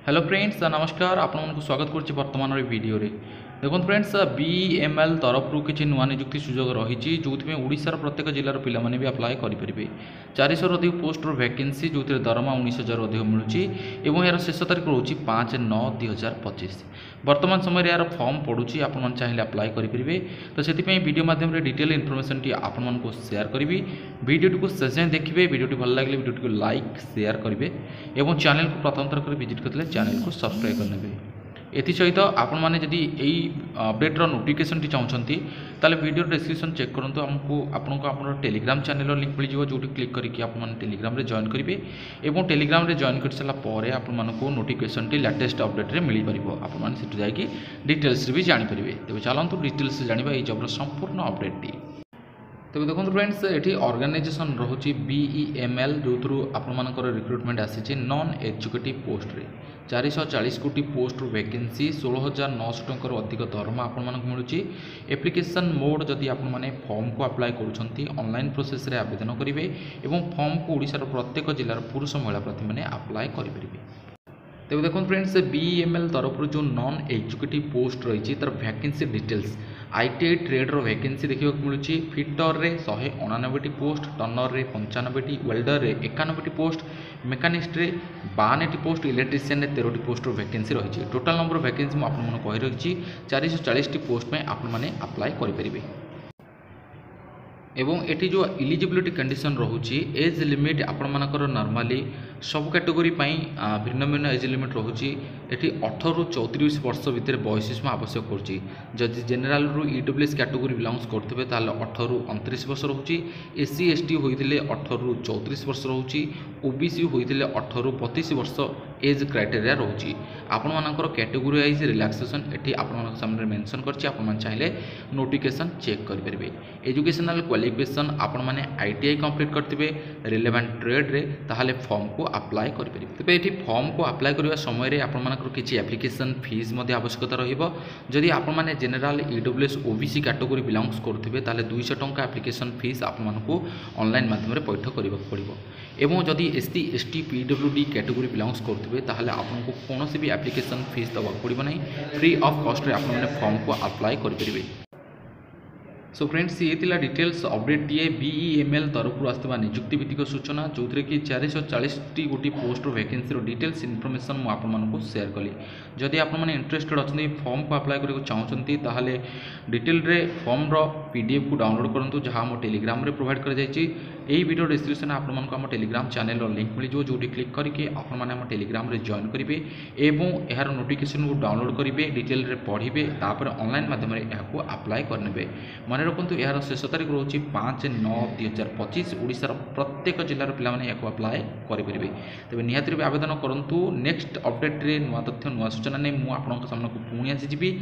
Hello friends नमस्कार आपको स्वागत करुच्ची वर्तमान वीडियो रे देखो फ्रेंड्स बीएमएल तरफ किसी नुआ नियुक्ति सुजोग रही जो ओडिशार प्रत्येक जिलार पिलाने भी अप्लाई करेंगे 400 अधिक पोस्ट वैकेंसी जो दरमा 19,000 अधिक मिलूँ यार शेष तारीख रोचे 5/9/2025 वर्तमान समय यार फॉर्म पड़ुची आपण चाहिए अप्लाई करेंगे तो से वीडियो माध्यम डिटेल इनफॉरमेशन टी आपको शेयर करी वीडियो को शेष देखिए वीडियो भल लगे वीडियो को लाइक शेयर करेंगे और चैनल को प्रथम थर विजिट करते चैनल को सब्सक्राइब करने एसहित आपण मैंने जदि यही अपडेट्र नोटिफिकेशन टी चाहते ताले वीडियो डिस्क्रिप्शन चेक करूँ आमको आपको टेलीग्राम चैनल लिंक मिल जो क्लिक करके टेलीग्राम जॉइन करेंगे और टेलीग्राम जॉइन कर सारापर आपको नोटिफिकेशन टी लेटेस्ट अपडेट मिल पार आपठी जाकि डिटेल्स भी जानीपर तेज चलतु डिटेल्स जाना ये जबर संपूर्ण अपडेट टी तेज देखो फ्रेंड्स ये ऑर्गेनाइजेशन रोचे बीईएमएल जो थ्रू आपर रिक्रुटमेंट आसी नॉन एजुकेटिव पोस्ट रे 440 कोटी पोस्ट वैकेंसी 16,900 टंकार अधिक दरमा आपण मिलूँ एप्लिकेशन मोड जदि आपने फॉर्म को अप्लाई ऑनलाइन प्रोसेस रे आवेदन करेंगे और फॉर्म को ओडिशार प्रत्येक जिलार पुरुष महिला प्रार्थी मैंने अप्लाई करेंगे तेज देखो फ्रेंड्स बीएमएल तरफ जो नॉन एजुकेटिव पोस्ट रही तार वैकेंसी डिटेल्स आईटीआई ट्रेड्र वैकेंसी देखा मिलूँ फिटर रे 199 पोस्ट टर्नर रे 95 वेल्डर रे 91 पोस्ट मेकानिस्ट रे 52 पोस्ट इलेक्ट्रीशियन रे 13 पोस्ट वैकेंसी रही टोटाल नंबर वैकेंसी मुझे कही रही 440 पोस्ट में आपने अप्लाई करेंगे एवं एटी जो इलिजिबिलिटी कंडीशन रोचे एज लिमिट आपर नॉर्मली सब कैटेगोरी भिन्न भिन्न एज लिमिट रोचे ये 18 ରୁ 34 वर्ष भितर बयसीमा आवश्यक करुच्ची जदि जेनेल रु ईडब्ल्यूएस कैटेगोरी बिलंग्स करते 18 ରୁ 29 वर्ष रोचे एससी एसटी होते 18 ରୁ 34 वर्ष रोचे ओबीसी होते 18 ରୁ 32 वर्ष एज क्राइटेरिया रोचे आपण कैटेगोरी वाइज रिलैक्सेशन ये आपण सामने मेंशन करछि आपण चाहिए नोटिफिकेशन चेक करेंगे एजुकेशनल क्वालिफिकेशन आपण मैंने आईटीआई कंप्लीट करते रिलेवेंट ट्रेड रे ताहाले फॉर्म को अप्लाई करेंगे तेज ये फॉर्म को अप्लाई करने समय आपण किसी एप्लिकेशन फीस आवश्यकता रही आपण मैंने जेनेल ईडब्ल्यूएस ओबीसी कैटेगोरी बिलंग्स करते 200 टंका एप्लिकेशन फीस आपको ऑनलाइन माध्यम पैठ करने पड़ो एवं जदि एसटी एसटी पीडब्ल्यूडी कैटेगोरी बिलंग्स करते आपको कौन भी एप्लिकेशन फीस देवाक पड़ो ना फ्री ऑफ कॉस्ट आपने फॉर्म को अप्लाई करेंगे सो फ्रेंड्स ये थिला डिटेल्स अपडेट टीए बीईएमएल तरफ आसवा नियुक्ति भित्तिक सूचना जो थी कि 440 गोटी पोस्ट वैकेंसी डिटेल्स इनफॉरमेशन मुझे आपको शेयर कली जदि आपने इंटरेस्टेड अच्छा फॉर्म को अप्लाई करने चाहते ताहले डिटेल रे फॉर्म रो पीडीएफ को डाउनलोड करूँ जहाँ आम टेलीग्राम रे प्रोवाइड कर यही वीडियो डिस्क्रिप्शन आपको आम टेलीग्राम चैनल लिंक मिल जो क्लिक करके आपने टेलीग्राम रे जॉइन करेंगे और यार नोटिफिकेशन को डाउनलोड करेंगे डिटेल रे पढ़े तापर ऑनलाइन माध्यम यहाँ अप्लाई करने मन रखु यार शेष तारीख रोचे 5/9/2025 ओडिशार प्रत्येक जिलार पिलाने यहाँ अप्लाई करेंगे तेज निहाती आवेदन करूँ नेक्स्ट अपडेट रे नुआ तथ्य नुआ सूचना नहीं मुझे आपंक सामने को पुणी आसीजी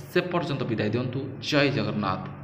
से पर्यंत विदाय दिंतु जय जगन्नाथ।